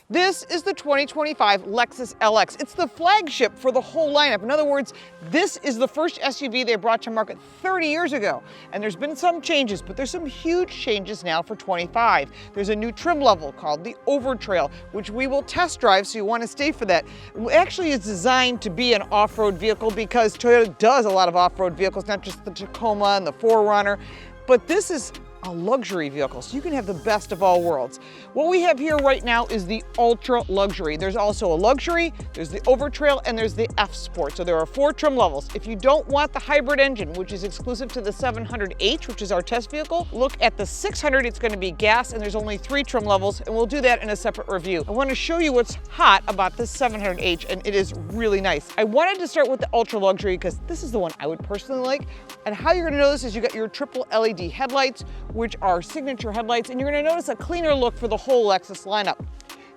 This is the 2025 Lexus LX. It's the flagship for the whole lineup. In other words, this is the first SUV they brought to market 30 years ago. And there's been some changes, but there's some huge changes now for 25. There's a new trim level called the Overtrail, which we will test drive, so you want to stay for that. It actually is designed to be an off-road vehicle because Toyota does a lot of off-road vehicles, not just the Tacoma and the 4Runner, but this is a luxury vehicle, so you can have the best of all worlds. What we have here right now is the ultra luxury. There's also a luxury, there's the Overtrail, and there's the F Sport. So there are 4 trim levels. If you don't want the hybrid engine, which is exclusive to the 700H, which is our test vehicle, look at the 600. It's going to be gas, and there's only 3 trim levels, and we'll do that in a separate review. I want to show you what's hot about this 700H, and it is really nice. I wanted to start with the ultra luxury because this is the one I would personally like. And how you're going to know this is you got your triple LED headlights, which are signature headlights, and you're going to notice a cleaner look for the whole Lexus lineup.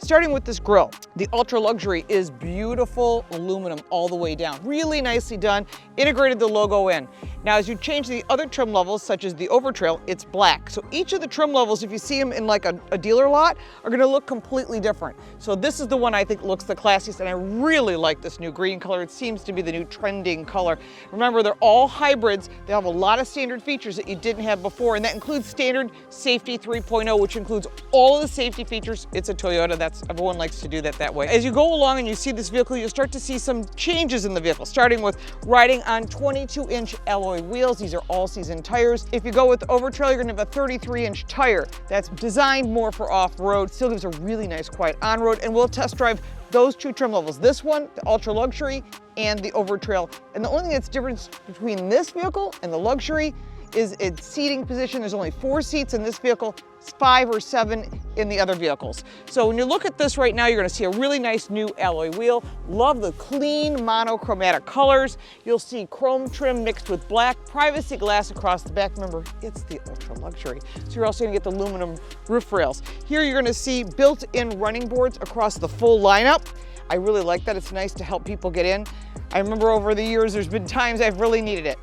Starting with this grille, the ultra luxury is beautiful aluminum all the way down. Really nicely done, integrated the logo in. Now as you change the other trim levels, such as the Overtrail, it's black. So each of the trim levels, if you see them in like a dealer lot, are gonna look completely different. So this is the one I think looks the classiest, and I really like this new green color. It seems to be the new trending color. Remember, they're all hybrids. They have a lot of standard features that you didn't have before, and that includes standard safety 3.0, which includes all of the safety features. It's a Toyota. Everyone likes to do that way. As you go along and you see this vehicle, you'll start to see some changes in the vehicle, starting with riding on 22-inch alloy wheels. These are all-season tires. If you go with the Overtrail, you're gonna have a 33-inch tire. That's designed more for off-road, still gives a really nice quiet on-road, and we'll test drive those 2 trim levels. This one, the ultra luxury, and the Overtrail. And the only thing that's different between this vehicle and the luxury is its seating position. There's only 4 seats in this vehicle, 5 or 7 in the other vehicles. So when you look at this right now, you're gonna see a really nice new alloy wheel. Love the clean monochromatic colors. You'll see chrome trim mixed with black, privacy glass across the back. Remember, it's the ultra luxury. So you're also gonna get the aluminum roof rails. Here you're gonna see built-in running boards across the full lineup. I really like that. It's nice to help people get in. I remember over the years, there's been times I've really needed it.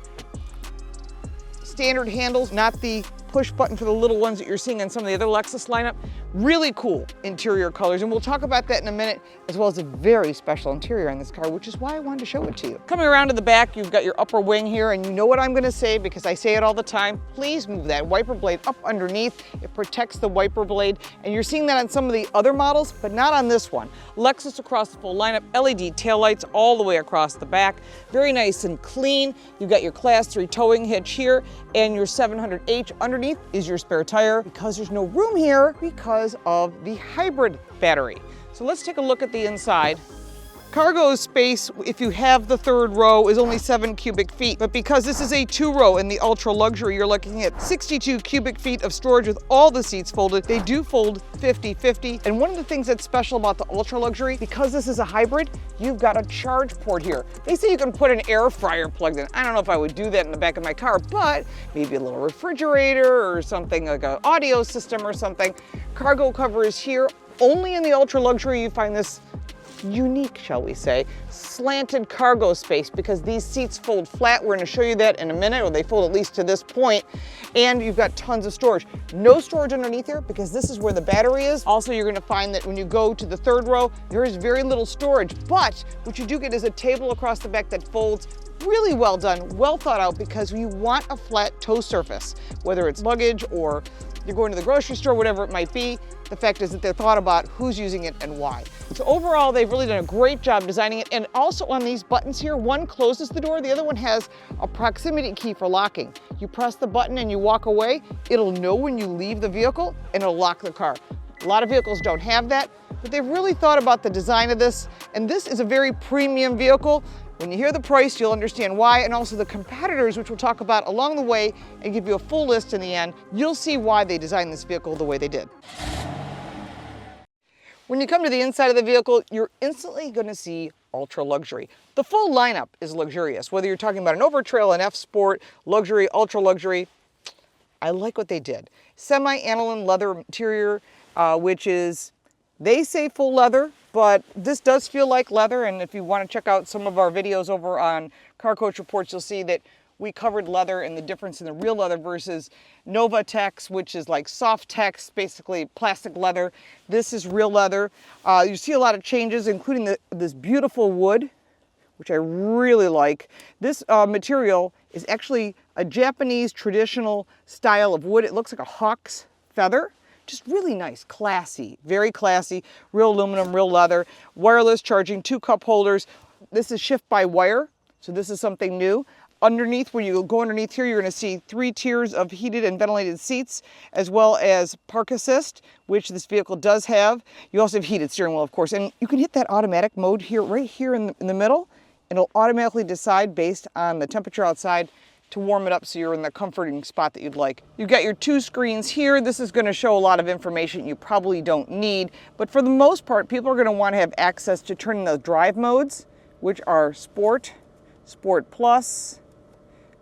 Standard handles, not the push button for the little ones that you're seeing in some of the other Lexus lineup. Really cool interior colors, and we'll talk about that in a minute, as well as a very special interior on this car, which is why I wanted to show it to you. Coming around to the back, you've got your upper wing here, and you know what I'm gonna say because I say it all the time. Please move that wiper blade up underneath. It protects the wiper blade, and you're seeing that on some of the other models, but not on this one. Lexus across the full lineup, LED taillights all the way across the back. Very nice and clean. You've got your Class 3 towing hitch here, and your 700H underneath is your spare tire because there's no room here because of the hybrid battery. So let's take a look at the inside. Cargo space, if you have the 3rd row, is only 7 cubic feet, but because this is a 2-row in the ultra luxury, you're looking at 62 cubic feet of storage with all the seats folded. They do fold 50-50, and one of the things that's special about the ultra luxury, because this is a hybrid, you've got a charge port here. They say you can put an air fryer plugged in. I don't know if I would do that in the back of my car, but maybe a little refrigerator or something like an audio system or something. Cargo cover is here. Only in the ultra luxury you find this unique, shall we say, slanted cargo space because these seats fold flat. We're going to show you that in a minute, or they fold at least to this point, and you've got tons of storage. No storage underneath here because this is where the battery is. Also, you're going to find that when you go to the 3rd row, there is very little storage, but what you do get is a table across the back that folds. Really well done, well thought out, because you want a flat toe surface, whether it's luggage or you're going to the grocery store, whatever it might be. The fact is that they're thought about who's using it and why. So overall, they've really done a great job designing it. And also on these buttons here, one closes the door, the other one has a proximity key for locking. You press the button and you walk away, it'll know when you leave the vehicle and it'll lock the car. A lot of vehicles don't have that, but they've really thought about the design of this. And this is a very premium vehicle. When you hear the price, you'll understand why, and also the competitors, which we'll talk about along the way and give you a full list in the end. You'll see why they designed this vehicle the way they did. When you come to the inside of the vehicle, you're instantly going to see ultra luxury. The full lineup is luxurious, whether you're talking about an Overtrail, an F Sport, luxury, ultra luxury. I like what they did. Semi-aniline leather interior, which is, they say full leather, but this does feel like leather. And if you want to check out some of our videos over on Car Coach Reports, you'll see that we covered leather and the difference in the real leather versus Novatex, which is like soft tex, basically plastic leather. This is real leather. You see a lot of changes, including this beautiful wood, which I really like. This material is actually a Japanese traditional style of wood. It looks like a hawk's feather. Just really nice, classy, very classy, real aluminum, real leather, wireless charging, 2 cup holders. This is shift by wire, so this is something new. Underneath, when you go underneath here, you're gonna see 3 tiers of heated and ventilated seats, as well as park assist, which this vehicle does have. You also have heated steering wheel, of course, and you can hit that automatic mode here, right here in the middle. It'll automatically decide based on the temperature outside to warm it up so you're in the comforting spot that you'd like. You've got your 2 screens here. This is going to show a lot of information you probably don't need, but for the most part, people are going to want to have access to turning the drive modes, which are Sport, Sport Plus,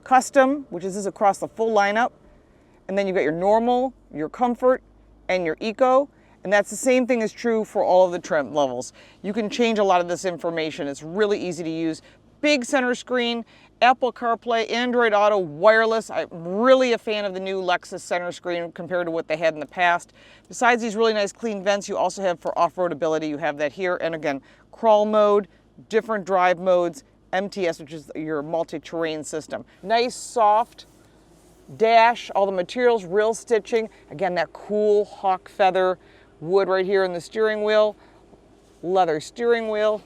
Custom, which is across the full lineup, and then you've got your Normal, your Comfort, and your Eco. And that's the same thing is true for all of the trim levels. You can change a lot of this information. It's really easy to use. Big center screen, Apple CarPlay, Android Auto, wireless. I'm really a fan of the new Lexus center screen compared to what they had in the past. Besides these really nice clean vents, you also have for off-road ability, you have that here. And again, crawl mode, different drive modes, MTS, which is your multi-terrain system. Nice, soft dash, all the materials, real stitching. Again, that cool hawk feather wood right here in the steering wheel, leather steering wheel,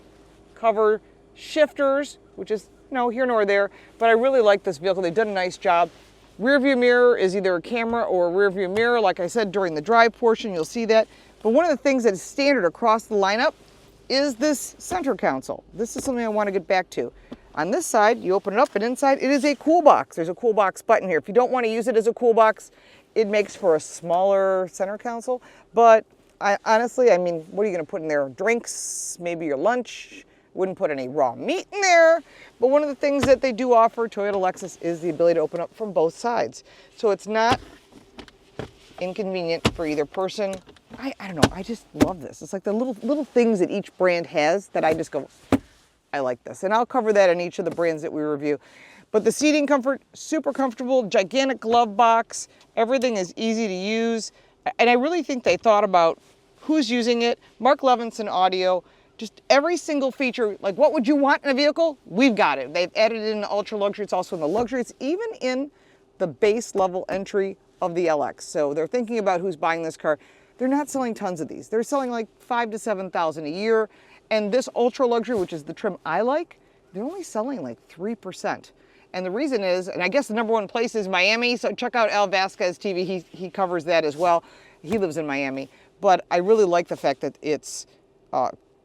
cover, shifters, which is here nor there, but I really like this vehicle. They've done a nice job. Rear view mirror is either a camera or a rear view mirror. Like I said, during the drive portion, you'll see that. But one of the things that is standard across the lineup is this center console. This is something I want to get back to. On this side, you open it up, and inside it is a cool box. There's a cool box button here. If you don't want to use it as a cool box, it makes for a smaller center console, but honestly, I mean, what are you going to put in there? Drinks, maybe your lunch. Wouldn't put any raw meat in there. But one of the things that they do offer, Toyota Lexus, is the ability to open up from both sides. So it's not inconvenient for either person. I don't know, I just love this. It's like the little things that each brand has that I just go, I like this. And I'll cover that in each of the brands that we review. But the seating comfort, super comfortable, gigantic glove box. Everything is easy to use. And I really think they thought about who's using it. Mark Levinson audio, just every single feature, like what would you want in a vehicle? We've got it. They've added it in the ultra luxury. It's also in the luxury. It's even in the base level entry of the LX. So they're thinking about who's buying this car. They're not selling tons of these. They're selling like 5,000 to 7,000 a year. And this ultra luxury, which is the trim I like, they're only selling like 3%. And the reason is, and I guess the #1 place is Miami, so check out Al Vasquez TV, he covers that as well. He lives in Miami. But I really like the fact that it's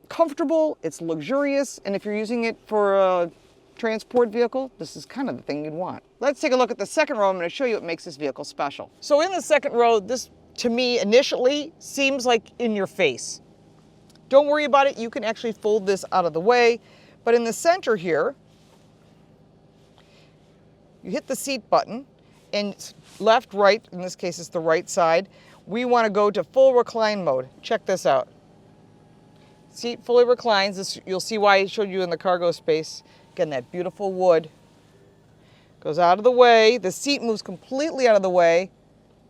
comfortable, it's luxurious, and if you're using it for a transport vehicle, this is kind of the thing you'd want. Let's take a look at the second row. I'm going to show you what makes this vehicle special. So in the second row, this to me initially seems like in your face. Don't worry about it, you can actually fold this out of the way. But in the center here, you hit the seat button, and left, right, in this case it's the right side. We want to go to full recline mode. Check this out. Seat fully reclines. This, you'll see why I showed you in the cargo space. Again, that beautiful wood. Goes out of the way. The seat moves completely out of the way,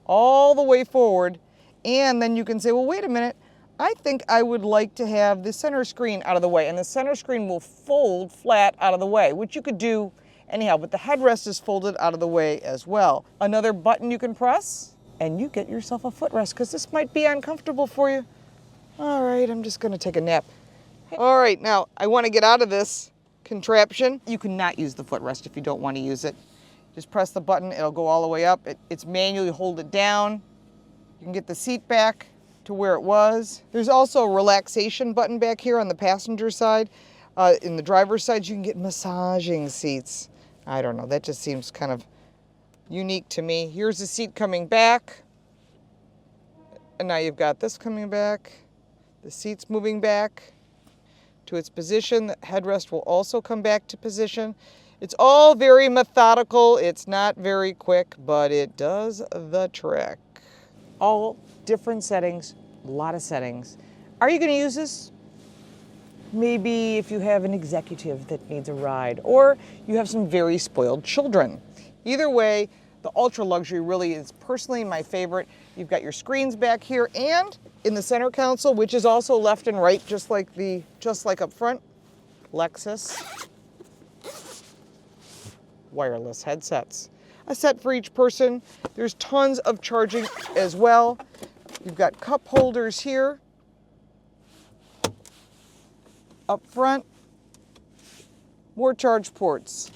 all the way forward. And then you can say, well, wait a minute. I think I would like to have the center screen out of the way. And the center screen will fold flat out of the way, which you could do anyhow, but the headrest is folded out of the way as well. Another button you can press, and you get yourself a footrest, because this might be uncomfortable for you. All right, I'm just gonna take a nap. All right, now I wanna get out of this contraption. You cannot use the footrest if you don't wanna use it. Just press the button, it'll go all the way up. It's manually hold it down. You can get the seat back to where it was. There's also a relaxation button back here on the passenger side. In the driver's side, you can get massaging seats. I don't know, that just seems kind of unique to me. Here's the seat coming back. And now you've got this coming back. The seat's moving back to its position. The headrest will also come back to position. It's all very methodical. It's not very quick, but it does the trick. All different settings, a lot of settings. Are you gonna use this? maybe if you have an executive that needs a ride, or you have some very spoiled children. Either way, the ultra luxury really is personally my favorite. You've got your screens back here, and in the center console, which is also left and right, just like up front, Lexus wireless headsets. A set for each person. There's tons of charging as well. You've got cup holders here. Up front, more charge ports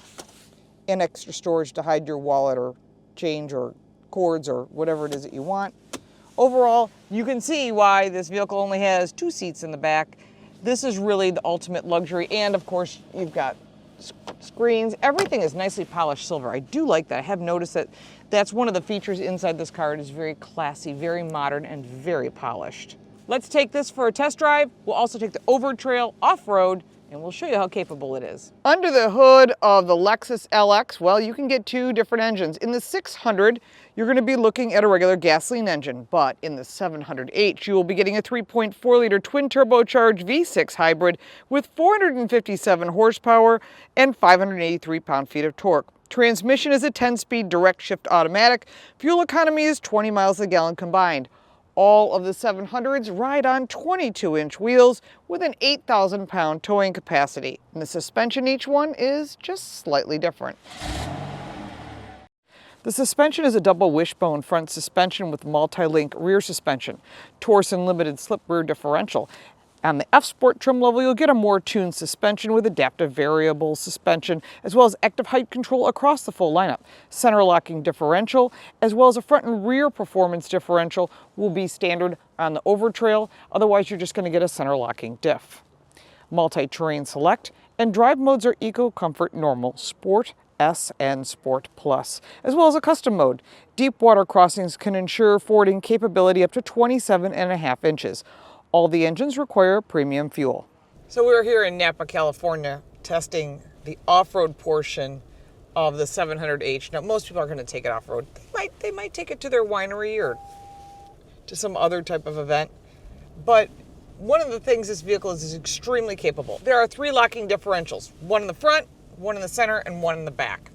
and extra storage to hide your wallet or change or cords or whatever it is that you want. Overall, you can see why this vehicle only has 2 seats in the back. This is really the ultimate luxury, and of course, you've got screens. Everything is nicely polished silver. I do like that. I have noticed that that's one of the features inside this car. It is very classy, very modern, and very polished. Let's take this for a test drive. We'll also take the Overtrail off-road, and we'll show you how capable it is. Under the hood of the Lexus LX, well, you can get 2 different engines. In the 600, you're going to be looking at a regular gasoline engine, but in the 700H, you will be getting a 3.4-liter twin-turbocharged V6 hybrid with 457 horsepower and 583 pound-feet of torque. Transmission is a 10-speed direct shift automatic. Fuel economy is 20 miles a gallon combined. All of the 700s ride on 22-inch wheels with an 8,000-pound towing capacity. And the suspension each one is just slightly different. The suspension is a double wishbone front suspension with multi-link rear suspension, torsion limited slip rear differential. On the F-Sport trim level, you'll get a more tuned suspension with adaptive variable suspension, as well as active height control across the full lineup. Center locking differential, as well as a front and rear performance differential, will be standard on the Overtrail. Otherwise, you're just going to get a center locking diff. Multi-terrain select, and drive modes are Eco, Comfort, Normal, Sport, S, and Sport Plus, as well as a custom mode. Deep water crossings can ensure fording capability up to 27.5 inches. All the engines require premium fuel. So we're here in Napa, California, testing the off-road portion of the 700H. Now, most people are going to take it off-road. They might take it to their winery or to some other type of event. But one of the things this vehicle is extremely capable. There are 3 locking differentials, one in the front, one in the center, and one in the back.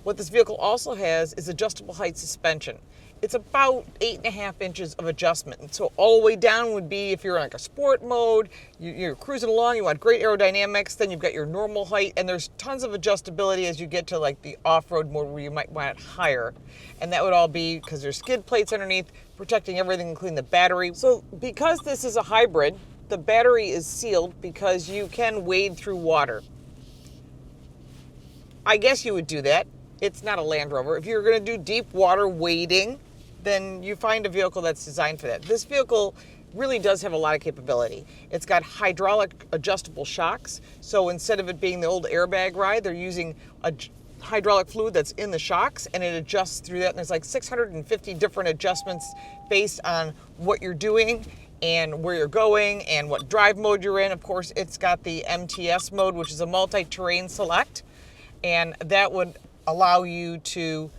What this vehicle also has is adjustable height suspension. It's about 8.5 inches of adjustment. And so all the way down would be if you're in like a sport mode, you're cruising along, you want great aerodynamics, then you've got your normal height, and there's tons of adjustability as you get to like the off-road mode where you might want it higher. And that would all be because there's skid plates underneath, protecting everything, including the battery. So because this is a hybrid, the battery is sealed because you can wade through water. I guess you would do that. It's not a Land Rover. If you're going to do deep water wading, then you find a vehicle that's designed for that. This vehicle really does have a lot of capability. It's got hydraulic adjustable shocks. So instead of it being the old airbag ride, they're using a hydraulic fluid that's in the shocks, and it adjusts through that. And there's like 650 different adjustments based on what you're doing and where you're going and what drive mode you're in. Of course, it's got the MTS mode, which is a multi-terrain select, and that would allow you to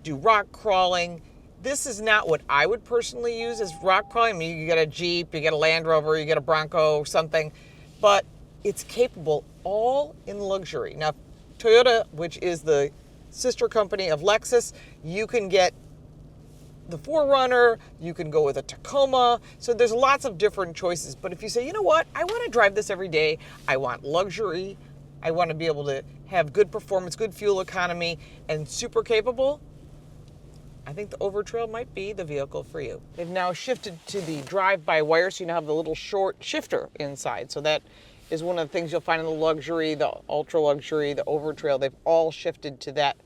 do rock crawling. This is not what I would personally use as rock crawling. I mean, you get a Jeep, you get a Land Rover, you get a Bronco or something, but it's capable all in luxury. Now, Toyota, which is the sister company of Lexus, you can get the 4Runner, you can go with a Tacoma. So there's lots of different choices. But if you say, you know what, I want to drive this every day, I want luxury, I want to be able to have good performance, good fuel economy, and super capable, I think the Overtrail might be the vehicle for you. They've now shifted to the drive-by-wire, so you now have the little short shifter inside. So that is one of the things you'll find in the luxury, the ultra-luxury, the Overtrail. They've all shifted to that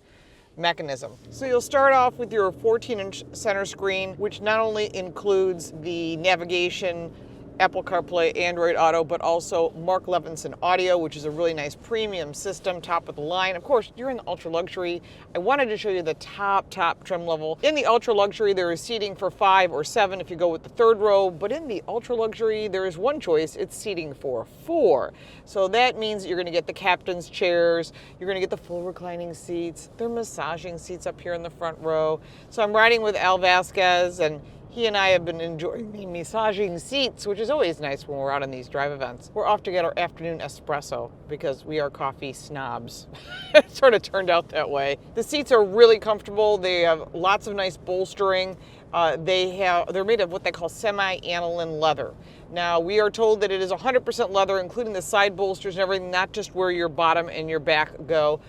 mechanism. So you'll start off with your 14-inch center screen, which not only includes the navigation, Apple CarPlay, Android Auto, but also Mark Levinson Audio, which is a really nice premium system, top of the line. Of course, you're in the ultra luxury. I wanted to show you the top trim level. In the ultra luxury, there is seating for 5 or 7 if you go with the 3rd row, but in the ultra luxury, there is one choice. It's seating for 4. So that means you're going to get the captain's chairs, you're going to get the full reclining seats, they're massaging seats up here in the front row. So I'm riding with Al Vasquez, and He and I have been enjoying the massaging seats, which is always nice when we're out on these drive events. We're off to get our afternoon espresso because we are coffee snobs. It sort of turned out that way. The seats are really comfortable. They have lots of nice bolstering. They're made of what they call semi-aniline leather. Now, we are told that it is 100% leather, including the side bolsters and everything, not just where your bottom and your back go.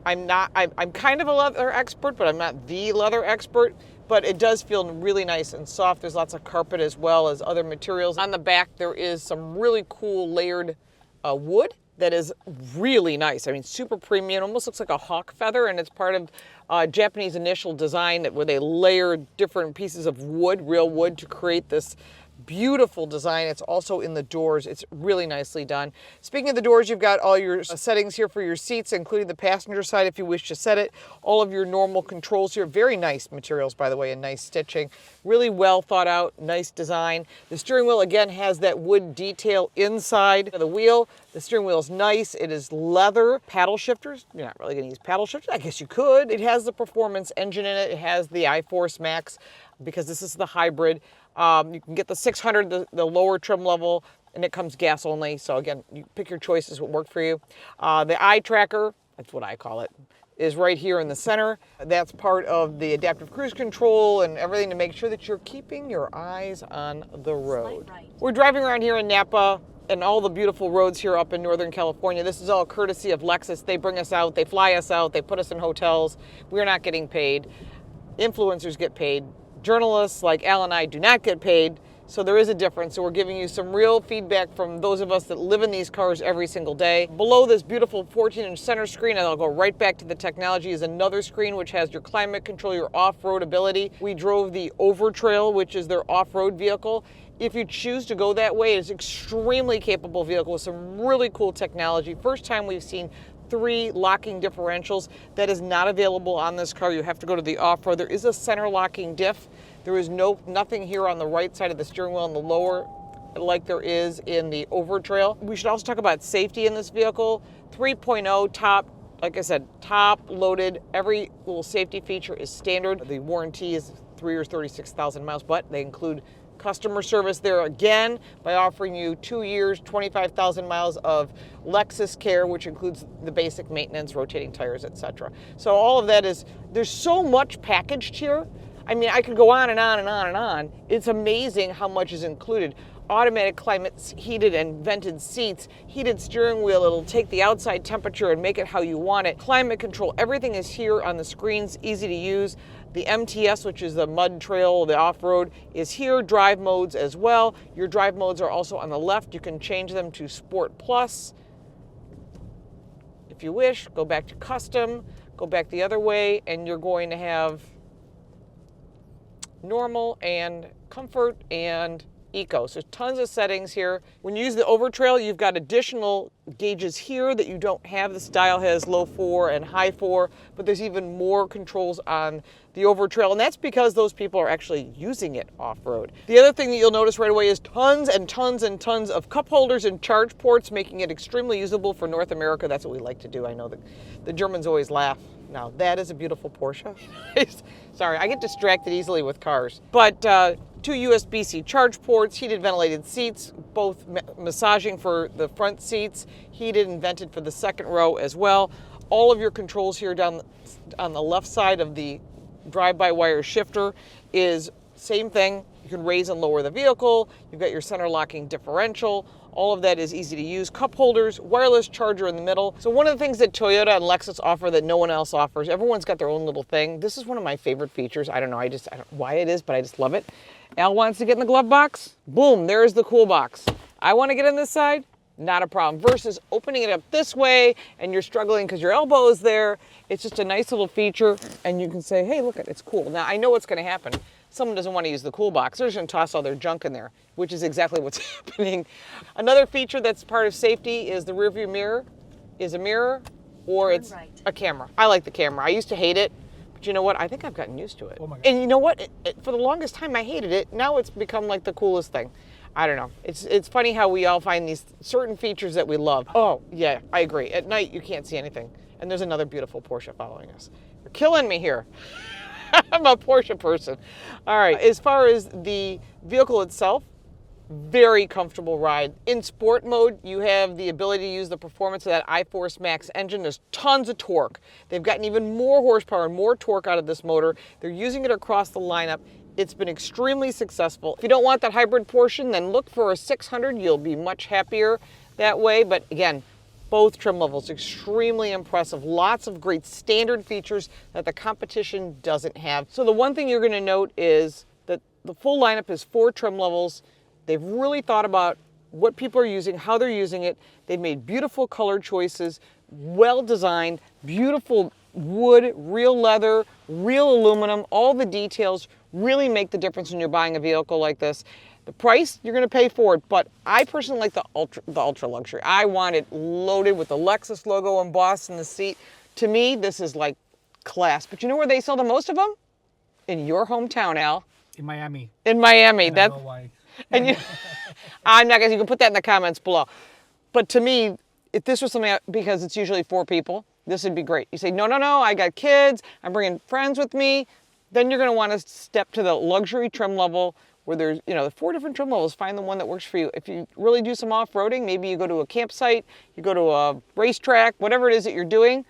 I'm kind of a leather expert, but I'm not the leather expert. But it does feel really nice and soft. There's lots of carpet as well as other materials. On the back, there is some really cool layered wood that is really nice. I mean, super premium, almost looks like a hawk feather, and it's part of Japanese initial design where they layer different pieces of wood, real wood, to create this beautiful design. It's also in the doors. It's really nicely done. Speaking of the doors, you've got all your settings here for your seats, including the passenger side if you wish to set it. All of your normal controls here. Very nice materials, by the way, and nice stitching. Really well thought out, nice design. The steering wheel, again, has that wood detail inside the wheel. The steering wheel is nice. It is leather. Paddle shifters. You're not really going to use paddle shifters. I guess you could. It has the performance engine in it. It has the iForce Max because this is the hybrid. You can get the 600, the lower trim level, and it comes gas only. So again, you pick your choices, what work for you. The eye tracker, that's what I call it, is right here in the center. That's part of the adaptive cruise control and everything to make sure that you're keeping your eyes on the road. We're driving around here in Napa and all the beautiful roads here up in Northern California. This is all courtesy of Lexus. They bring us out, they fly us out, they put us in hotels. We're not getting paid. Influencers get paid. Journalists like Al and I do not get paid, so there is a difference. So we're giving you some real feedback from those of us that live in these cars every single day. Below this beautiful 14-inch center screen, and I'll go right back to the technology, is another screen which has your climate control, your off-road ability. We drove the Overtrail, which is their off-road vehicle. If you choose to go that way, it's an extremely capable vehicle with some really cool technology. First time we've seen 3 locking differentials. That is not available on this car. You have to go to the off-road. There is a center locking diff. There is nothing here on the right side of the steering wheel and the lower like there is in the Overtrail. We should also talk about safety in this vehicle. 3.0 top, like I said, top loaded. Every little safety feature is standard. The warranty is 3 or 36,000 miles, but they include customer service there again by offering you 2 years, 25,000 miles of Lexus Care, which includes the basic maintenance, rotating tires, etc. So all of that there's so much packaged here. I mean, I could go on and on and on and on. It's amazing how much is included. Automatic climate heated and vented seats, heated steering wheel, it'll take the outside temperature and make it how you want it. Climate control, everything is here on the screens, easy to use. The MTS, which is the mud trail, the off-road, is here. Drive modes as well. Your drive modes are also on the left. You can change them to Sport Plus. If you wish, go back to Custom, go back the other way, and you're going to have Normal and Comfort and Eco. So tons of settings here. When you use the Overtrail, you've got additional gauges here that you don't have. This dial has low 4 and high 4, but there's even more controls on the Overtrail, and that's because those people are actually using it off-road. The other thing that you'll notice right away is tons and tons and tons of cup holders and charge ports, making it extremely usable for North America. That's what we like to do. I know that the Germans always laugh. Now, that is a beautiful Porsche. Sorry, I get distracted easily with cars. But 2 USB-C charge ports, heated ventilated seats, both massaging for the front seats, heated and vented for the second row as well. All of your controls here down on the left side of the drive-by-wire shifter is same thing. You can raise and lower the vehicle. You've got your center locking differential. All of that is easy to use. Cup holders, wireless charger in the middle. So one of the things that Toyota and Lexus offer that no one else offers, everyone's got their own little thing. This is one of my favorite features. I don't know why it is, but I just love it. Al wants to get in the glove box. Boom, there's the cool box. I want to get in this side. Not a problem. Versus opening it up this way and you're struggling because your elbow is there. It's just a nice little feature and you can say, hey, look, it's cool. Now I know what's going to happen. Someone doesn't want to use the cool box. They're just going to toss all their junk in there, which is exactly what's happening. Another feature that's part of safety is the rear view mirror is a mirror or it's a camera. I like the camera. I used to hate it. But you know what? I think I've gotten used to it. Oh my God. And you know what? For the longest time I hated it. Now it's become like the coolest thing. I don't know. It's funny how we all find these certain features that we love. Oh, yeah, I agree. At night, you can't see anything. And there's another beautiful Porsche following us. You're killing me here. I'm a Porsche person. All right, as far as the vehicle itself, very comfortable ride. In sport mode, you have the ability to use the performance of that iForce Max engine. There's tons of torque. They've gotten even more horsepower and more torque out of this motor. They're using it across the lineup. It's been extremely successful. If you don't want that hybrid portion, then look for a 600. You'll be much happier that way. But again, both trim levels, extremely impressive. Lots of great standard features that the competition doesn't have. So the one thing you're going to note is that the full lineup is 4 trim levels. They've really thought about what people are using, how they're using it. They've made beautiful color choices, well designed, beautiful wood, real leather, real aluminum. All the details really make the difference when you're buying a vehicle like this. The price, you're going to pay for it, but I personally like the ultra luxury. I want it loaded with the Lexus logo embossed in the seat. To me, this is like class. But you know where they sell the most of them? In your hometown, Al. In Miami. In Miami. And I know why. And I'm not gonna. You can put that in the comments below. But to me, if this was something, because it's usually 4 people, this would be great. You say, no, I got kids. I'm bringing friends with me. Then you're gonna want to step to the luxury trim level where there's, the 4 different trim levels. Find the one that works for you. If you really do some off-roading, maybe you go to a campsite, you go to a racetrack, whatever it is that you're doing,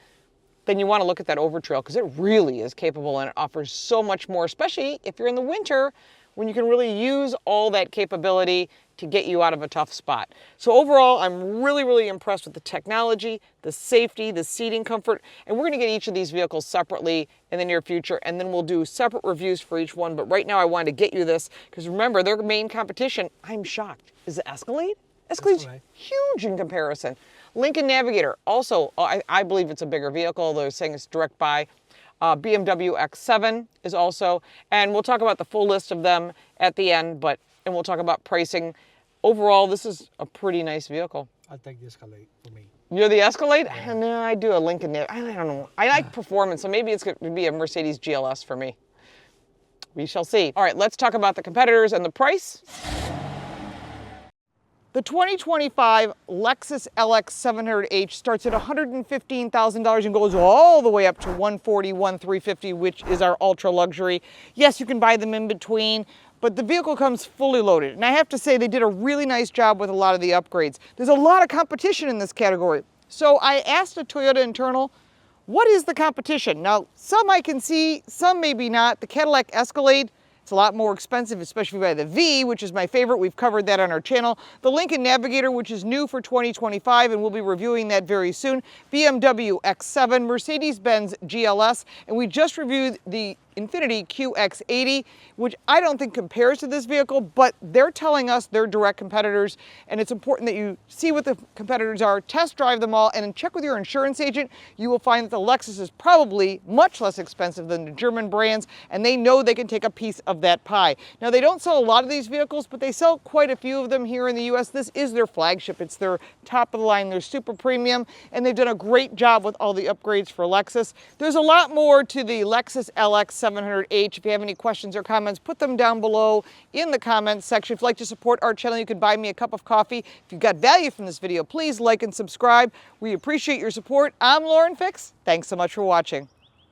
then you want to look at that Overtrail because it really is capable and it offers so much more, especially if you're in the winter, when you can really use all that capability to get you out of a tough spot. So overall, I'm really impressed with the technology, the safety, the seating comfort, and we're gonna get each of these vehicles separately in the near future, and then we'll do separate reviews for each one. But right now I wanted to get you this, because remember, their main competition, I'm shocked, is the Escalade. Escalade's huge in comparison. Lincoln Navigator, also, I believe it's a bigger vehicle, although they're saying it's direct buy. BMW X7 is also, and we'll talk about the full list of them at the end, and we'll talk about pricing. Overall, this is a pretty nice vehicle. I'll take the Escalade for me. You're the Escalade? Yeah. No, I do a Lincoln. I don't know. I like performance, so maybe it's going to be a Mercedes GLS for me. We shall see. All right, let's talk about the competitors and the price. The 2025 Lexus LX 700H starts at $115,000 and goes all the way up to $141,350, which is our ultra luxury. Yes, you can buy them in between, but the vehicle comes fully loaded. And I have to say they did a really nice job with a lot of the upgrades. There's a lot of competition in this category. So I asked a Toyota internal, what is the competition? Now, some I can see, some maybe not. The Cadillac Escalade, it's a lot more expensive, especially by the V, which is my favorite. We've covered that on our channel. The Lincoln Navigator, which is new for 2025, and we'll be reviewing that very soon. BMW X7, Mercedes-Benz GLS, and we just reviewed the Infiniti QX80, which I don't think compares to this vehicle, but they're telling us they're direct competitors, and it's important that you see what the competitors are, test drive them all, and check with your insurance agent. You will find that the Lexus is probably much less expensive than the German brands, and they know they can take a piece of that pie. Now, they don't sell a lot of these vehicles, but they sell quite a few of them here in the US. This is their flagship. It's their top of the line, their super premium, and they've done a great job with all the upgrades for Lexus. There's a lot more to the Lexus LX 700H. If you have any questions or comments, put them down below in the comments section. If you'd like to support our channel, you can buy me a cup of coffee. If you got value from this video, please like and subscribe. We appreciate your support. I'm LaurenFix. Thanks so much for watching.